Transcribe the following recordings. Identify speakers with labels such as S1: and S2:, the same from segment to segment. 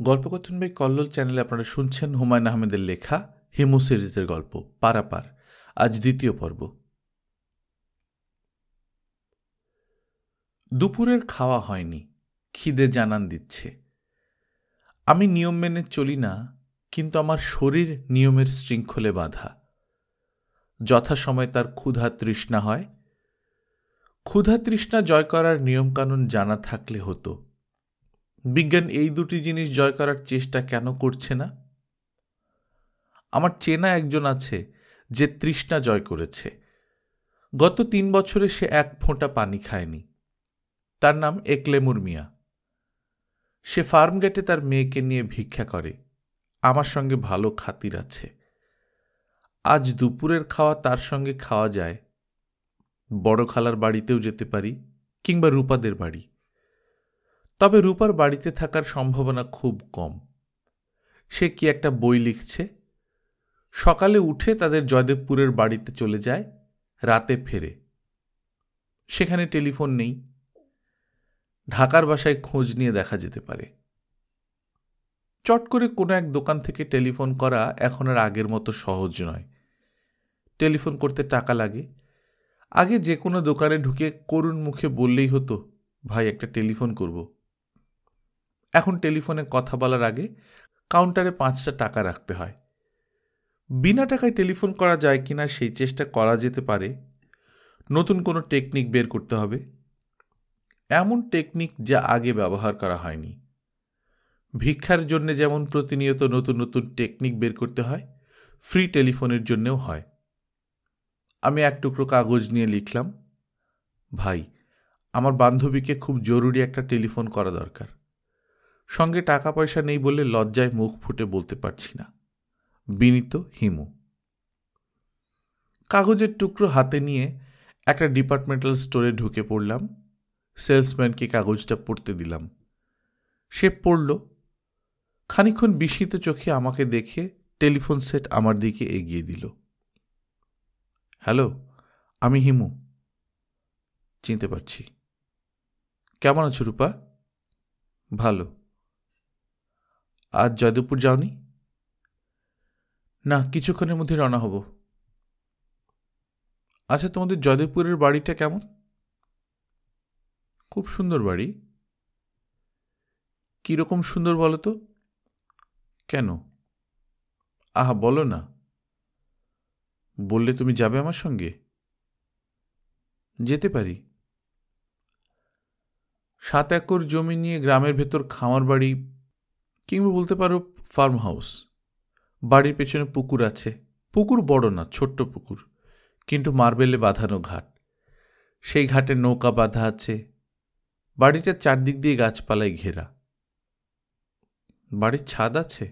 S1: গল্পকথন by Kallol চ্যানেলে আপনারা শুনছেন হুমায়ুন আহমেদের লেখা হিমু সিরিজের গল্প পারাপার। আজ দ্বিতীয় পর্ব। দুপুরের খাওয়া হয়নি, খিদে জানান দিচ্ছে। আমি নিয়ম মেনে চলি না, কিন্তু আমার শরীর নিয়মের শৃঙ্খলে বাঁধা। যথাসময়ে তার ক্ষুধা তৃষ্ণা হয়। ক্ষুধা তৃষ্ণা জয় করার নিয়মকানুন জানা থাকলে হতো। বিজ্ঞান এই দুটি জিনিস জয় করার চেষ্টা কেন করছে না? আমার চেনা একজন আছে যে তৃষ্ণা জয় করেছে। গত 3 বছরে সে এক ফোঁটা পানি খায়নি। তার নাম একলেমুর মিয়া। সে ফার্ম গেটে তার মেয়েকে নিয়ে ভিক্ষা করে। আমার সঙ্গে ভালো খাতির আছে। আজ দুপুরের খাওয়া তার সঙ্গে খাওয়া যায়। বড় খালার বাড়িতেও যেতে পারি, কিংবা রূপাদের বাড়ি। তবে রূপার বাড়িতে থাকার সম্ভাবনা খুব কম। সে কি একটা বই লিখছে। সকালে উঠে তাদের জয়দেবপুরের বাড়িতে চলে যায়, রাতে ফেরে। সেখানে টেলিফোন নেই। ঢাকার বাসায় খোঁজ নিয়ে দেখা যেতে পারে। চট করে কোনো এক দোকান থেকে টেলিফোন করা এখন আর আগের মতো সহজ নয়। টেলিফোন করতে টাকা লাগে। আগে যে কোনো দোকানে ঢুকে করুণ মুখে বললেই হতো, ভাই একটা টেলিফোন করব। এখন টেলিফোনে কথা বলার আগে কাউন্টারে 5টা টাকা রাখতে হয়। বিনা টাকায় টেলিফোন করা যায় কিনা সেই চেষ্টা করা যেতে পারে। নতুন কোনো টেকনিক বের করতে হবে, এমন টেকনিক যা আগে ব্যবহার করা হয়নি। ভিক্ষার জন্য যেমন প্রতিনিয়ত নতুন নতুন টেকনিক বের করতে হয়, ফ্রি টেলিফোনের জন্যও হয়। আমি এক টুকরো কাগজ নিয়ে লিখলাম, ভাই, আমার বান্ধবীকে খুব জরুরি একটা টেলিফোন করা দরকার। সঙ্গে টাকা পয়সা নেই বলে লজ্জায় মুখ ফুটে বলতে পারছি না। বিনীত, হিমু। কাগজের টুকরো হাতে নিয়ে একটা ডিপার্টমেন্টাল স্টোরে ঢুকে পড়লাম। সেলসম্যানকে কাগজটা পড়তে দিলাম। সে পড়ল। খানিকক্ষণ বিস্মিত চোখে আমাকে দেখে টেলিফোন সেট আমার দিকে এগিয়ে দিল। হ্যালো, আমি হিমু। চিনতে পারছি। কেমন আছো রূপা? ভালো। আজ জয়দেবপুর যাওনি? না, কিছুক্ষণের মধ্যে রওনা হব। আচ্ছা, তোমাদের জয়দেবপুরের বাড়িটা কেমন? খুব সুন্দর বাড়ি। কীরকম সুন্দর বলো তো? কেন? আহা, বলো না। বললে তুমি যাবে আমার সঙ্গে? যেতে পারি। 7 একর জমি নিয়ে গ্রামের ভেতর খামার বাড়ি, কিংবা বলতে পারো ফার্ম হাউস। বাড়ির পেছনে পুকুর আছে। পুকুর বড় না, ছোট্ট পুকুর, কিন্তু মার্বেলে বাঁধানো ঘাট। সেই ঘাটে নৌকা বাঁধা আছে। বাড়িটার চারদিক দিয়ে গাছপালায় ঘেরা। বাড়ির ছাদ আছে।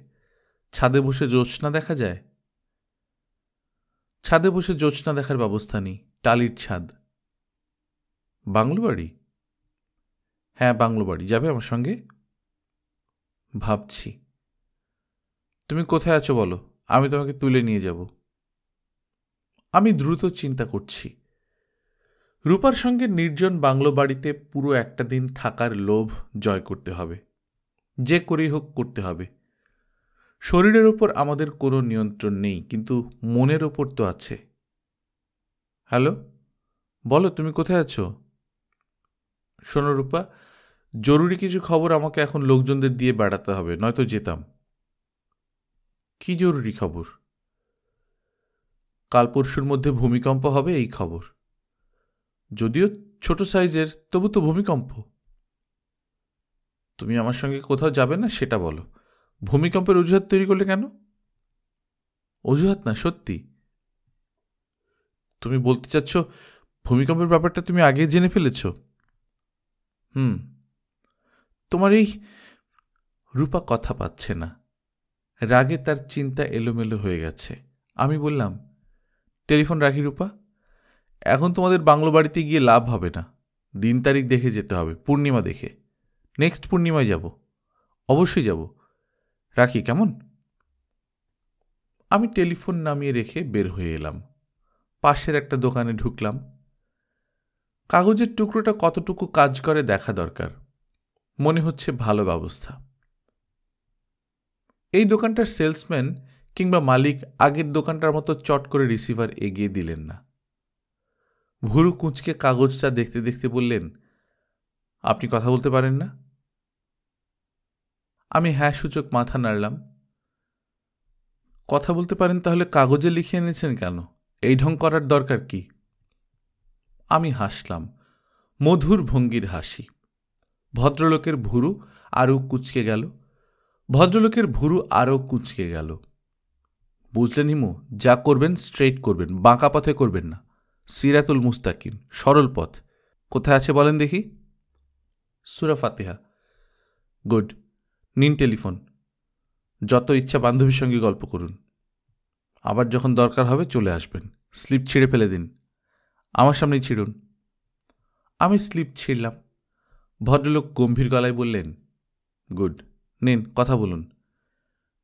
S1: ছাদে বসে জ্যোৎস্না দেখা যায়? ছাদে বসে জ্যোৎস্না দেখার ব্যবস্থা নেই, টালির ছাদ। বাংলো বাড়ি? হ্যাঁ, বাংলো বাড়ি। যাবে আমার সঙ্গে? ভাবছি। তুমি কোথায় আছো বলো, আমি তোমাকে তুলে নিয়ে যাব। আমি দ্রুত চিন্তা করছি। রূপার সঙ্গে নির্জন বাংলো বাড়িতে পুরো একটা দিন থাকার লোভ জয় করতে হবে। যে করেই হোক করতে হবে। শরীরের ওপর আমাদের কোনো নিয়ন্ত্রণ নেই, কিন্তু মনের ওপর তো আছে। হ্যালো, বলো, তুমি কোথায় আছো? শোনো রূপা, জরুরি কিছু খবর আমাকে এখন লোকজনদের দিয়ে বেড়াতে হবে, নয়তো যেতাম। কি জরুরি খবর? কাল পরশুর মধ্যে ভূমিকম্প হবে, এই খবর। যদিও ছোট সাইজের, তবু তো ভূমিকম্প। তুমি আমার সঙ্গে কোথাও যাবে না সেটা বলো। ভূমিকম্পের অজুহাত তৈরি করলে কেন? অজুহাত না, সত্যি। তুমি বলতে চাচ্ছ ভূমিকম্পের ব্যাপারটা তুমি আগে জেনে ফেলেছ? তোমার এই... রূপা কথা পাচ্ছে না। রাগে তার চিন্তা এলোমেলো হয়ে গেছে। আমি বললাম, টেলিফোন রাখি রূপা। এখন তোমাদের বাংলো বাড়িতে গিয়ে লাভ হবে না। দিন তারিখ দেখে যেতে হবে, পূর্ণিমা দেখে। নেক্সট পূর্ণিমায় যাব। অবশ্যই যাব। রাখি, কেমন? আমি টেলিফোন নামিয়ে রেখে বের হয়ে এলাম। পাশের একটা দোকানে ঢুকলাম। কাগজের টুকরোটা কতটুকু কাজ করে দেখা দরকার। মনে হচ্ছে ভালো ব্যবস্থা। এই দোকানটার সেলসম্যান কিংবা মালিক আগের দোকানটার মতো চট করে রিসিভার এগিয়ে দিলেন না। ভুরু কুঁচকে কাগজটা দেখতে দেখতে বললেন, আপনি কথা বলতে পারেন না? আমি হ্যাঁ সূচক মাথা নাড়লাম। কথা বলতে পারেন তাহলে কাগজে লিখে এনেছেন কেন? এই ঢং করার দরকার কি? আমি হাসলাম, মধুর ভঙ্গির হাসি। ভদ্রলোকের ভুরু আরও কুঁচকে গেল। বুঝলেন হিমু, যা করবেন স্ট্রেইট করবেন, বাঁকা পথে করবেন না। সিরাতুল মুস্তাকিম, সরল পথ। কোথায় আছে বলেন দেখি? সূরা ফাতিহা। গুড। নিন টেলিফোন। যত ইচ্ছা বান্ধবীর সঙ্গে গল্প করুন। আবার যখন দরকার হবে চলে আসবেন। স্লিপ ছিঁড়ে ফেলে দিন। আমার সামনেই ছিঁড়ুন। আমি স্লিপ ছিঁড়লাম। ভদ্রলোক গম্ভীর গলায় বললেন, গুড, নিন কথা বলুন।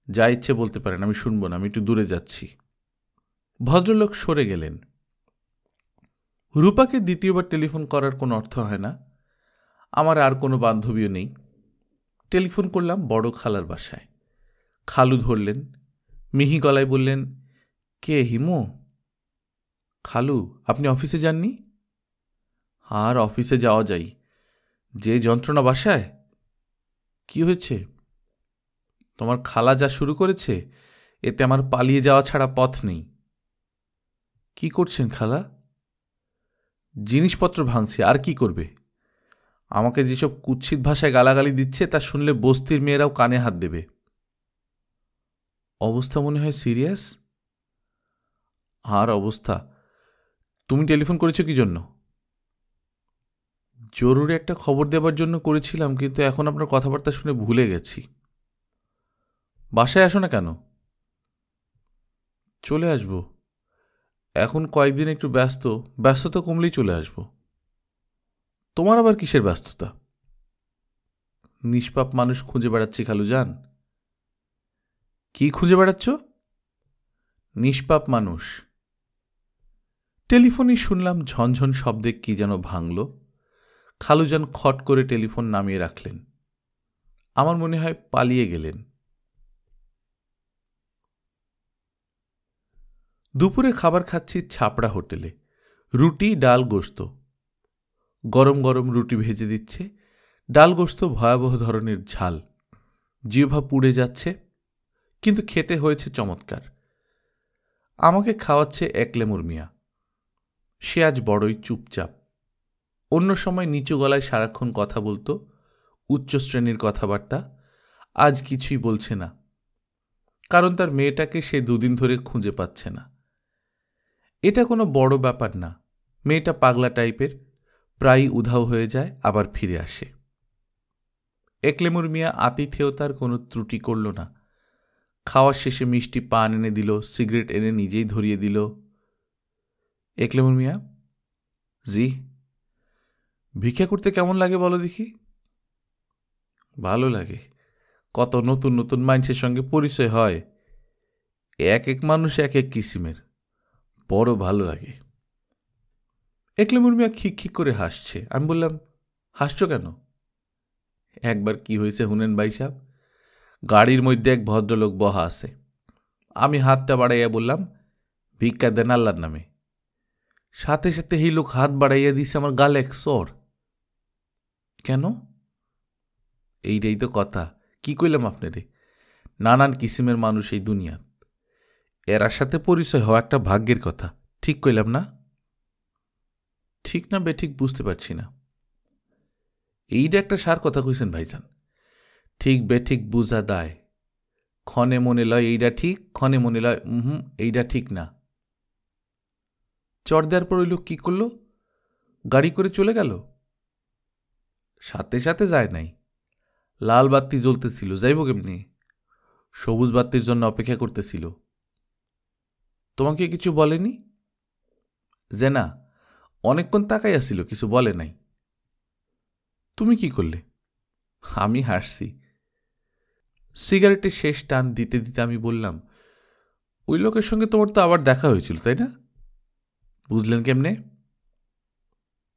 S1: যা ইচ্ছে বলতে পারেন, আমি শুনব না, আমি একটু দূরে যাচ্ছি। ভদ্রলোক সরে গেলেন। রূপাকে দ্বিতীয়বার টেলিফোন করার কোনো অর্থ হয় না। আমার আর কোনো বান্ধবীও নেই। টেলিফোন করলাম বড় খালার বাসায়। খালু ধরলেন, মিহি গলায় বললেন, কে হিমু? খালু, আপনি অফিসে যাননি? আর অফিসে যাওয়া যাই, যে যন্ত্রণা বাসায়। কি হয়েছে? তোমার খালা যা শুরু করেছে, এতে আমার পালিয়ে যাওয়া ছাড়া পথ নেই। কি করছেন খালা? জিনিসপত্র ভাঙছে, আর কি করবে? আমাকে যেসব কুৎসিত ভাষায় গালাগালি দিচ্ছে তা শুনলে বস্তির মেয়েরাও কানে হাত দেবে। অবস্থা মনে হয় সিরিয়াস। আর অবস্থা। তুমি টেলিফোন করেছো কি জন্য? জরুরি একটা খবর দেবার জন্য করেছিলাম, কিন্তু এখন আপনার কথাবার্তা শুনে ভুলে গেছি। বাসায় আসো না কেন? চলে আসব। এখন কয়েকদিন একটু ব্যস্ততা কমলেই চলে আসব। তোমার আবার কিসের ব্যস্ততা? নিষ্পাপ মানুষ খুঁজে বেড়াচ্ছি খালু যান। কি খুঁজে বেড়াচ্ছ? নিষ্পাপ মানুষ। টেলিফোনই শুনলাম ঝনঝন শব্দে কি যেন ভাঙল। খালুজান খট করে টেলিফোন নামিয়ে রাখলেন। আমার মনে হয় পালিয়ে গেলেন। দুপুরে খাবার খাচ্ছি ছাপড়া হোটেলে। রুটি, ডাল, গোস্ত। গরম গরম রুটি ভেজে দিচ্ছে, ডাল গোস্ত ভয়াবহ ধরনের ঝাল। জিহ্বা পুড়ে যাচ্ছে, কিন্তু খেতে হয়েছে চমৎকার। আমাকে খাওয়াচ্ছে একলেমুর মিয়া। সে আজ বড়ই চুপচাপ। অন্য সময় নিচু গলায় সারাক্ষণ কথা বলতো, উচ্চ শ্রেণীর কথাবার্তা। আজ কিছুই বলছে না, কারণ তার মেয়েটাকে সে দুদিন ধরে খুঁজে পাচ্ছে না। এটা কোনো বড় ব্যাপার না। মেয়েটা পাগলা টাইপের, প্রায়ই উধাও হয়ে যায়, আবার ফিরে আসে। একলেমুর মিয়া আতিথেয়তার কোনো ত্রুটি করল না। খাওয়ার শেষে মিষ্টি পান এনে দিল, সিগারেট এনে নিজেই ধরিয়ে দিল। একলেমুর মিয়া, জি। ভিক্ষা করতে কেমন লাগে বলো দেখি? ভালো লাগে। কত নতুন নতুন মানুষের সঙ্গে পরিচয় হয়। এক এক মানুষ এক এক কিসিমের, বড় ভালো লাগে। একলেমুর মিয়া খিক করে হাসছে। আমি বললাম, হাসছ কেন? একবার কি হয়েছে হুনেন ভাই সাহেব। গাড়ির মধ্যে এক ভদ্রলোক বহা আছে। আমি হাতটা বাড়াইয়া বললাম, ভিক্ষা দেন আল্লাহর নামে। সাথে সাথে এই লোক হাত বাড়াইয়া দিছে আমার গালে এক সর। কেন? এইটাই তো কথা। কি কইলাম আপনারে? নানান কিসিমের মানুষ এই দুনিয়া, এরার সাথে পরিচয় হওয়া একটা ভাগ্যের কথা। ঠিক কইলাম না? ঠিক না বেঠিক বুঝতে পারছি না। এইটা একটা সার কথা কইছেন ভাইজান। ঠিক বেঠিক বুঝা দায়। ক্ষণে মনে লয় এইটা ঠিক, ক্ষণে মনে লয় এইটা ঠিক না। চর দেওয়ার পর ওই লোক কি করল? গাড়ি করে চলে গেল। সাথে সাথে যায় নাই, লাল বাতি জ্বলতেছিল, যাইব কেমনি? সবুজ বাতির জন্য অপেক্ষা করতেছিল। তোমাকে কিছু বলেনি? যে না, অনেকক্ষণ তাকাই আসছিল, কিছু বলে নাই। তুমি কি করলে? আমি হাসছি। সিগারেটের শেষ টান দিতে দিতে আমি বললাম, ওই লোকের সঙ্গে তোমার তো আবার দেখা হয়েছিল, তাই না? বুঝলেন কেমনে?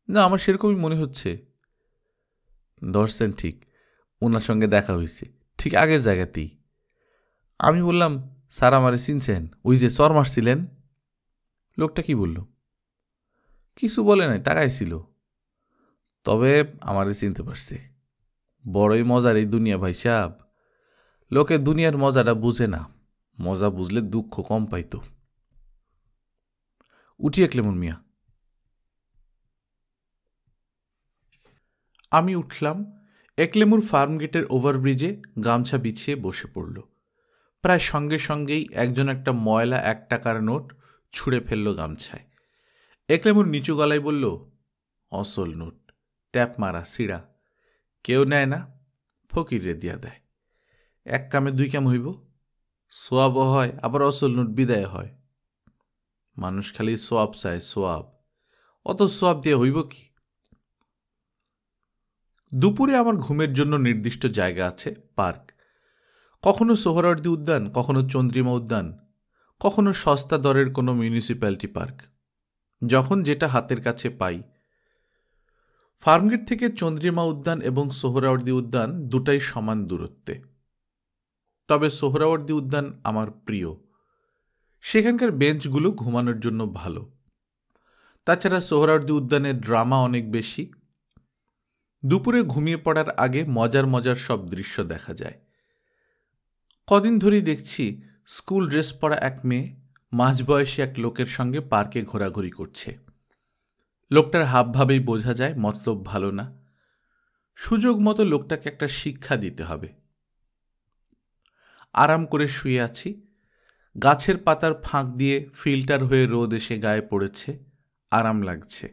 S1: না, আমার সেরকমই মনে হচ্ছে। ধরছেন ঠিক, ওনার সঙ্গে দেখা হয়েছে, ঠিক আগের জায়গাতেই। আমি বললাম, স্যার আমারে চিনছেন, ওই যে চর মারছিলেন? লোকটা কি বলল? কিছু বলে নাই, তাকাইছিল। তবে আমারে চিনতে পারছে। বড়ই মজার এই দুনিয়া ভাই সাহেব। লোকে দুনিয়ার মজাটা বুঝে না, মজা বুঝলে দুঃখ কম পাইত। উঠি একলেমন মিয়া। আমি উঠলাম। একলেমুর ফার্ম গেটের ওভারব্রিজে গামছা বিছিয়ে বসে পড়ল। প্রায় সঙ্গে সঙ্গেই একজন একটা ময়লা 1 টাকার নোট ছুঁড়ে ফেলল গামছায়। একলেমুর নিচু গলায় বলল, অসল নোট, ট্যাপ মারা সিড়া, কেউ নেয় না, ফকিরে দিয়া দেয়। 1 কামে 2 কাম হইব, সোয়াবও হয়, আবার অসল নোট বিদায় হয়। মানুষ খালি সোয়াব চায়, সোয়াব। অত সোয়াব দিয়ে হইব কি? দুপুরে আমার ঘুমের জন্য নির্দিষ্ট জায়গা আছে, পার্ক। কখনো সোহরাওয়ার্দী উদ্যান, কখনো চন্দ্রিমা উদ্যান, কখনো সস্তা দরের কোনো মিউনিসিপ্যালিটি পার্ক, যখন যেটা হাতের কাছে পাই। ফার্মগেট থেকে চন্দ্রিমা উদ্যান এবং সোহরাওয়ার্দী উদ্যান দুটাই সমান দূরত্বে। তবে সোহরাওয়ার্দী উদ্যান আমার প্রিয়। সেখানকার বেঞ্চগুলো ঘুমানোর জন্য ভালো। তাছাড়া সোহরাওয়ার্দী উদ্যানের ড্রামা অনেক বেশি। দুপুরে ঘুমিয়ে পড়ার আগে মজার মজার সব দৃশ্য দেখা যায়। কদিন ধরেই দেখছি স্কুল ড্রেস পরা এক মেয়ে মাঝবয়সী এক লোকের সঙ্গে পার্কে ঘোরাঘুরি করছে। লোকটার হাবভাবেই বোঝা যায় মতলব ভালো না। সুযোগ মতো লোকটাকে একটা শিক্ষা দিতে হবে। আরাম করে শুয়ে আছি। গাছের পাতার ফাঁক দিয়ে ফিল্টার হয়ে রোদ এসে গায়ে পড়েছে, আরাম লাগছে।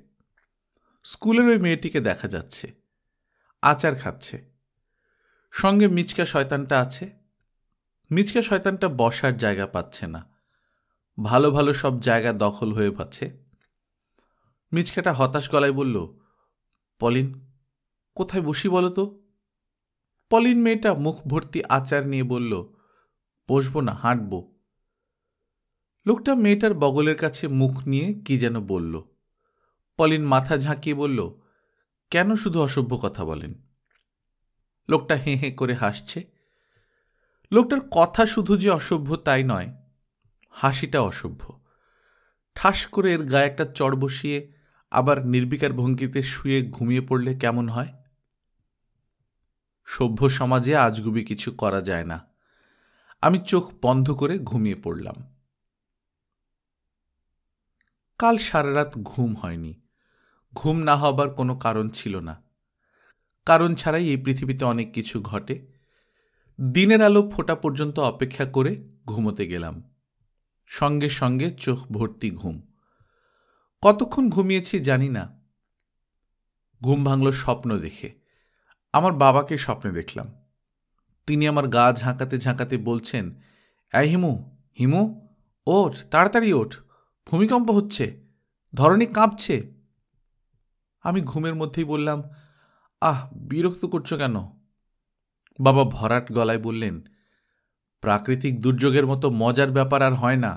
S1: স্কুলের ওই মেয়েটিকে দেখা যাচ্ছে, আচার খাচ্ছে। সঙ্গে মিচকা শয়তানটা আছে। মিচকা শয়তানটা বসার জায়গা পাচ্ছে না, ভালো ভালো সব জায়গা দখল হয়ে পাচ্ছে। মিচকাটা হতাশ গলায় বলল, পলিন, কোথায় বসি বলো তো? পলিন মেয়েটা মুখ ভর্তি আচার নিয়ে বলল, বসবো না, হাঁটব। লোকটা মেয়েটার বগলের কাছে মুখ নিয়ে কি যেন বলল। পলিন মাথা ঝাঁকিয়ে বলল, কেন শুধু অসভ্য কথা বলেন? লোকটা হেঁ হেঁ করে হাসছে। লোকটার কথা শুধু যে অসভ্য তাই নয়, হাসিটা অসভ্য। ঠাস করে এর গায়ে একটা চড় বসিয়ে আবার নির্বিকার ভঙ্গিতে শুয়ে ঘুমিয়ে পড়লে কেমন হয়? সভ্য সমাজে আজগুবি কিছু করা যায় না। আমি চোখ বন্ধ করে ঘুমিয়ে পড়লাম। কাল সারা রাত ঘুম হয়নি। ঘুম না হবার কোনো কারণ ছিল না। কারণ ছাড়াই এই পৃথিবীতে অনেক কিছু ঘটে। দিনের আলো ফোটা পর্যন্ত অপেক্ষা করে ঘুমোতে গেলাম। সঙ্গে সঙ্গে চোখ ভর্তি ঘুম। কতক্ষণ ঘুমিয়েছি জানি না। ঘুম ভাঙল স্বপ্ন দেখে। আমার বাবাকে স্বপ্নে দেখলাম। তিনি আমার গা ঝাঁকাতে ঝাঁকাতে বলছেন, এই হিমু, হিমু, ওঠ, তাড়াতাড়ি ওঠ, ভূমিকম্প হচ্ছে, ধরণী কাঁপছে। আমি ঘুমের মধ্যেই বললাম, আহ, বিরক্ত করছো কেন? বাবা ভরাট গলায় বললেন, প্রাকৃতিক দুর্যোগের মতো মজার ব্যাপার আর হয় না,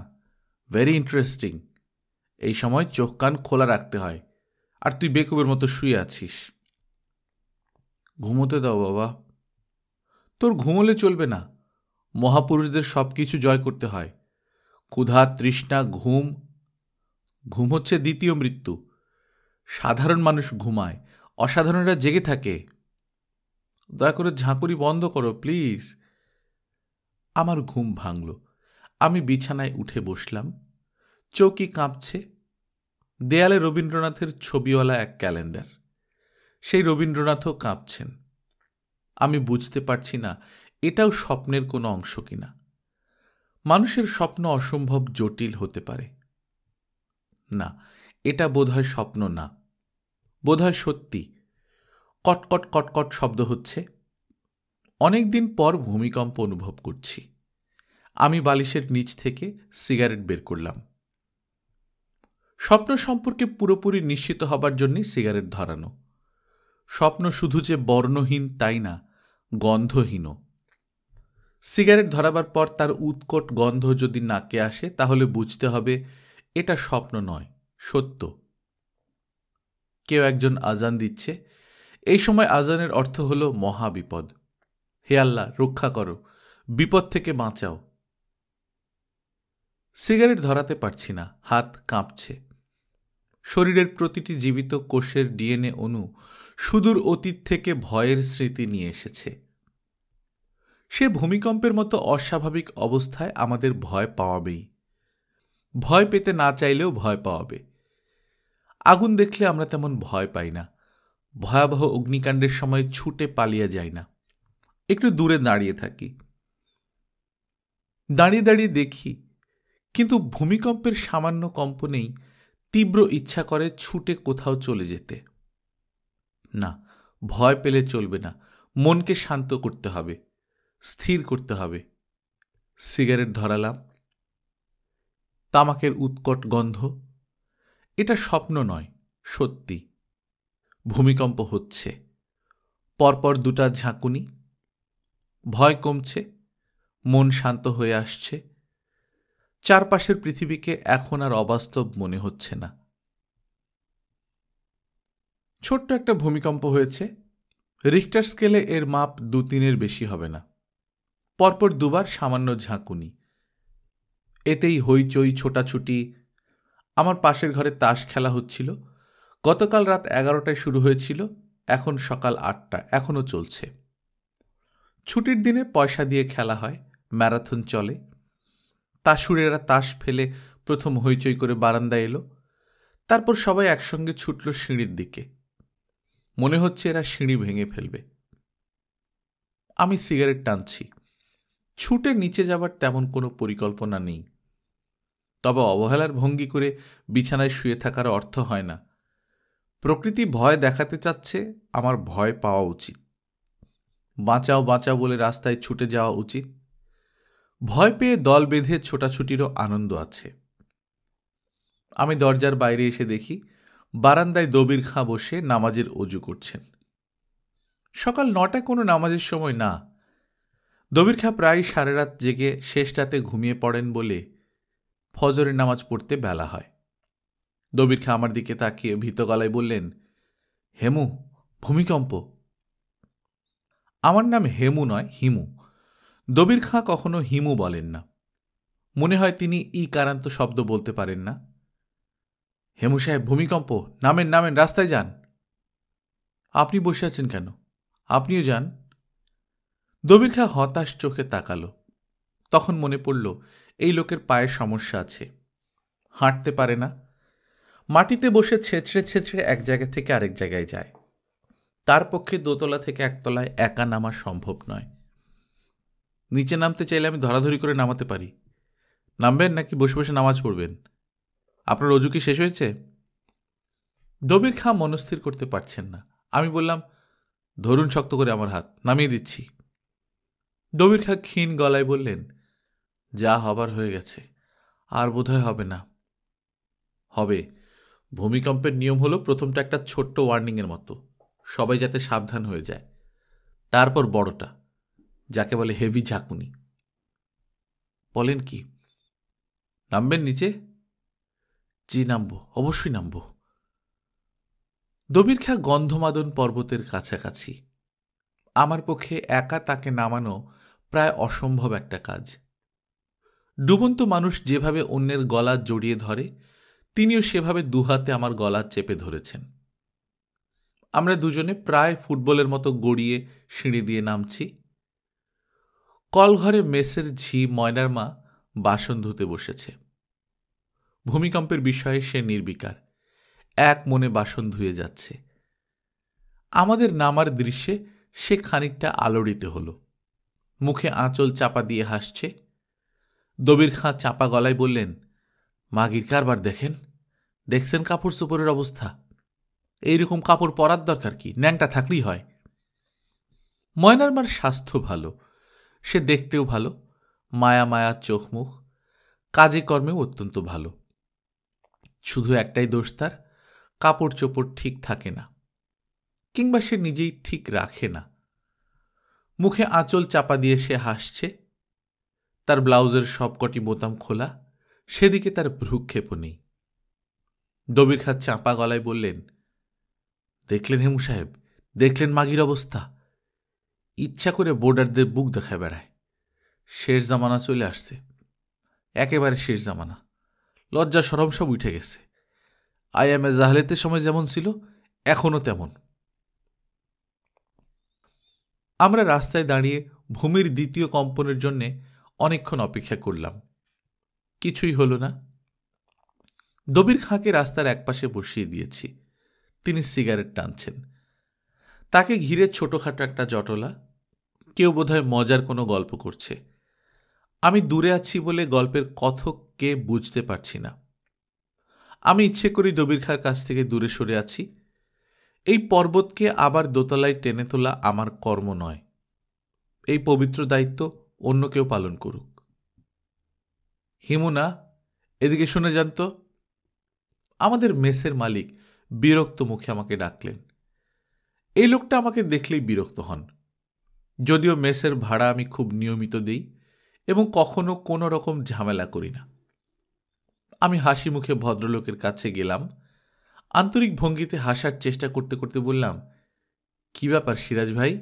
S1: ভেরি ইন্টারেস্টিং। এই সময় চোখ কান খোলা রাখতে হয়, আর তুই বেকুবের মতো শুয়ে আছিস। ঘুমোতে দাও বাবা। তোর ঘুমোলে চলবে না। মহাপুরুষদের সব কিছু জয় করতে হয়। ক্ষুধা, তৃষ্ণা, ঘুম। ঘুম হচ্ছে দ্বিতীয় মৃত্যু। সাধারণ মানুষ ঘুমায়, অসাধারণরা জেগে থাকে। দয়া করে ঝাঁকুরি বন্ধ করো প্লিজ। আমার ঘুম ভাঙল। আমি বিছানায় উঠে বসলাম। চৌকি কাঁপছে। দেয়ালে রবীন্দ্রনাথের ছবিওয়ালা এক ক্যালেন্ডার। সেই রবীন্দ্রনাথও কাঁপছেন। আমি বুঝতে পারছি না এটাও স্বপ্নের কোনো অংশ কিনা। মানুষের স্বপ্ন অসম্ভব জটিল হতে পারে। না, এটা বোধহয় স্বপ্ন না, বোধহয় সত্যি। কটকট কটকট শব্দ হচ্ছে। অনেকদিন পর ভূমিকম্প অনুভব করছি। আমি বালিশের নিচ থেকে সিগারেট বের করলাম। স্বপ্ন সম্পর্কে পুরোপুরি নিশ্চিত হবার জন্যই সিগারেট ধরানো। স্বপ্ন শুধু যে বর্ণহীন তাই না, গন্ধহীনও। সিগারেট ধরাবার পর তার উৎকট গন্ধ যদি নাকে আসে তাহলে বুঝতে হবে এটা স্বপ্ন নয়, সত্য। কেউ একজন আজান দিচ্ছে। এই সময় আজানের অর্থ হল মহাবিপদ। হে আল্লাহ, রক্ষা করো, বিপদ থেকে বাঁচাও। সিগারেট ধরাতে পারছি না, হাত কাঁপছে। শরীরের প্রতিটি জীবিত কোষের ডিএনএ অণু সুদূর অতীত থেকে ভয়ের স্মৃতি নিয়ে এসেছে। সে ভূমিকম্পের মতো অস্বাভাবিক অবস্থায় আমাদের ভয় পাওয়াবেই। ভয় পেতে না চাইলেও ভয় পাওয়াবে। আগুন দেখলে আমরা তেমন ভয় পাই না, ভয়াবহ অগ্নিকাণ্ডের সময় ছুটে পালিয়ে যাই না, একটু দূরে দাঁড়িয়ে থাকি। দাঁড়িয়ে দাঁড়িয়ে দেখি, কিন্তু ভূমিকম্পের সামান্য কম্পনেই তীব্র ইচ্ছা করে ছুটে কোথাও চলে যেতে। না, ভয় পেলে চলবে না, মনকে শান্ত করতে হবে, স্থির করতে হবে। সিগারেট ধরালাম। তামাকের উৎকট গন্ধ। এটা স্বপ্ন নয়, সত্যি। ভূমিকম্প হচ্ছে। পরপর দুটা ঝাঁকুনি। ভয় কমছে, মন শান্ত হয়ে আসছে। চারপাশের পৃথিবীকে এখন আর অবাস্তব মনে হচ্ছে না। ছোট্ট একটা ভূমিকম্প হয়েছে। রিক্টার স্কেলে এর মাপ 2-3-এর বেশি হবে না। পরপর দুবার সামান্য ঝাঁকুনি। এতেই হইচই, ছোটাছুটি। আমার পাশের ঘরে তাস খেলা হচ্ছিল। গতকাল রাত 11টায় শুরু হয়েছিল, এখন সকাল 8টা, এখনও চলছে। ছুটির দিনে পয়সা দিয়ে খেলা হয়, ম্যারাথন চলে। তাসুরেরা তাস ফেলে প্রথম হইচই করে বারান্দায় এলো। তারপর সবাই একসঙ্গে ছুটল সিঁড়ির দিকে। মনে হচ্ছে এরা সিঁড়ি ভেঙে ফেলবে। আমি সিগারেট টানছি। ছুটে নিচে যাবার তেমন কোনো পরিকল্পনা নেই। তবে অবহেলার ভঙ্গি করে বিছানায় শুয়ে থাকার অর্থ হয় না। প্রকৃতি ভয় দেখাতে চাচ্ছে, আমার ভয় পাওয়া উচিত। বাঁচাও বাঁচাও বলে রাস্তায় ছুটে যাওয়া উচিত। ভয় পেয়ে দল বেঁধে ছোটাছুটিরও আনন্দ আছে। আমি দরজার বাইরে এসে দেখি বারান্দায় দবির খাঁ বসে নামাজের অজু করছেন। সকাল 9টায় কোনো নামাজের সময় না। দবির খাঁ প্রায় সারা রাত জেগে শেষ রাতে ঘুমিয়ে পড়েন বলে ফজরের নামাজ পড়তে বেলা হয়। দবির খাঁ আমার দিকে তাকিয়ে ভীত গলায় বললেন, হেমু, ভূমিকম্প। আমার নাম হেমু নয়, হিমু। দবির খাঁ কখনো হিমু বলেন না। মনে হয় তিনি ইকারান্ত শব্দ বলতে পারেন না। হেমু সাহেব, ভূমিকম্প, নামেন নামেন, রাস্তায় যান। আপনি বসে আছেন কেন? আপনিও যান। দবির খাঁ হতাশ চোখে তাকালো। তখন মনে পড়ল এই লোকের পায়ের সমস্যা আছে, হাঁটতে পারে না। মাটিতে বসে ছেঁচড়ে ছেঁচড়ে এক জায়গা থেকে আরেক জায়গায় যায়। তার পক্ষে দোতলা থেকে একতলায় একা নামা সম্ভব নয়। নিচে নামতে চাইলে আমি ধরাধরি করে নামাতে পারি। নামবেন নাকি বসে বসে নামাজ পড়বেন? আপনার অজু কি শেষ হয়েছে? দবির খাঁ মনস্থির করতে পারছেন না। আমি বললাম, ধরুন শক্ত করে আমার হাত, নামিয়ে দিচ্ছি। দবির খাঁ ক্ষীণ গলায় বললেন, যা হবার হয়ে গেছে, আর বোধহয় হবে না। হবে। ভূমিকম্পের নিয়ম হলো প্রথমটা একটা ছোট্ট ওয়ার্নিংয়ের মতো, সবাই যাতে সাবধান হয়ে যায়। তারপর বড়টা, যাকে বলে হেভি ঝাঁকুনি। বলেন কি, নামবেন নিচে? জি, নামব, অবশ্যই নামব। দবির খাঁ গন্ধমাদন পর্বতের কাছাকাছি। আমার পক্ষে একা তাকে নামানো প্রায় অসম্ভব একটা কাজ। ডুবন্ত মানুষ যেভাবে অন্যের গলা জড়িয়ে ধরে, তিনিও সেভাবে দুহাতে আমার গলা চেপে ধরেছেন। আমরা দুজনে প্রায় ফুটবলের মতো গড়িয়ে সিঁড়ি দিয়ে নামছি। কলঘরে মেসের ঝি ময়নার মা বাসন ধুতে বসেছে। ভূমিকম্পের বিষয়ে সে নির্বিকার, এক মনে বাসন ধুয়ে যাচ্ছে। আমাদের নামার দৃশ্যে সে খানিকটা আলোড়িত হল। মুখে আঁচল চাপা দিয়ে হাসছে। দবির খাঁ চাপা গলায় বললেন, মাগির কারবার দেখেন, দেখছেন কাপড় চোপড়ের অবস্থা? এইরকম কাপড় পরার দরকার কি, ন্যাংটা থাকলেই হয়। ময়নার মার স্বাস্থ্য ভালো, সে দেখতেও ভালো, মায়া মায়া চোখ মুখ, কাজে কর্মেও অত্যন্ত ভালো। শুধু একটাই দোষ, তার কাপড় চোপড় ঠিক থাকে না, কিংবা সে নিজেই ঠিক রাখে না। মুখে আঁচল চাপা দিয়ে সে হাসছে। তার ব্লাউজের সবকটি বোতাম খোলা, সেদিকে তার ভ্রুক্ষেপও নেই। দবির খাঁ চাপা গলায় বললেন, দেখলেন হেমু সাহেব, দেখলেন মাগির অবস্থা? ইচ্ছা করে বোর্ডারদের বুক দেখায় বেড়ায়। শেষ জামানা চলে আসছে, একেবারে শেষ জামানা। লজ্জা শরম সব উঠে গেছে। আইএমএ জাহালিয়াতের সময় যেমন ছিল এখনও তেমন। আমরা রাস্তায় দাঁড়িয়ে ভূমির দ্বিতীয় কম্পনের জন্যে অনেকক্ষণ অপেক্ষা করলাম। কিছুই হলো না। দবির খাঁকে রাস্তার একপাশে বসিয়ে দিয়েছি। তিনি সিগারেট টানছেন। তাকে ঘিরে ছোটখাটো একটা জটলা। কেউ বোধহয় মজার কোনো গল্প করছে। আমি দূরে আছি বলে গল্পের কথক কে বুঝতে পারছি না। আমি ইচ্ছে করি দবির খাঁর কাছ থেকে দূরে সরে আছি। এই পর্বতকে আবার দোতলায় টেনে তোলা আমার কর্ম নয়। এই পবিত্র দায়িত্ব অন্য কেউ পালন করুক। হিমুনা, এদিকে শুনে যান তো। আমাদের মেসের মালিক বিরক্ত মুখে আমাকে ডাকলেন। এই লোকটা আমাকে দেখলেই বিরক্ত হন। যদিও মেসের ভাড়া আমি খুব নিয়মিত দিই এবং কখনো কোনো রকম ঝামেলা করি না। আমি হাসি মুখে ভদ্রলোকের কাছে গেলাম। আন্তরিক ভঙ্গিতে হাসার চেষ্টা করতে করতে বললাম, কি ব্যাপার সিরাজ ভাই?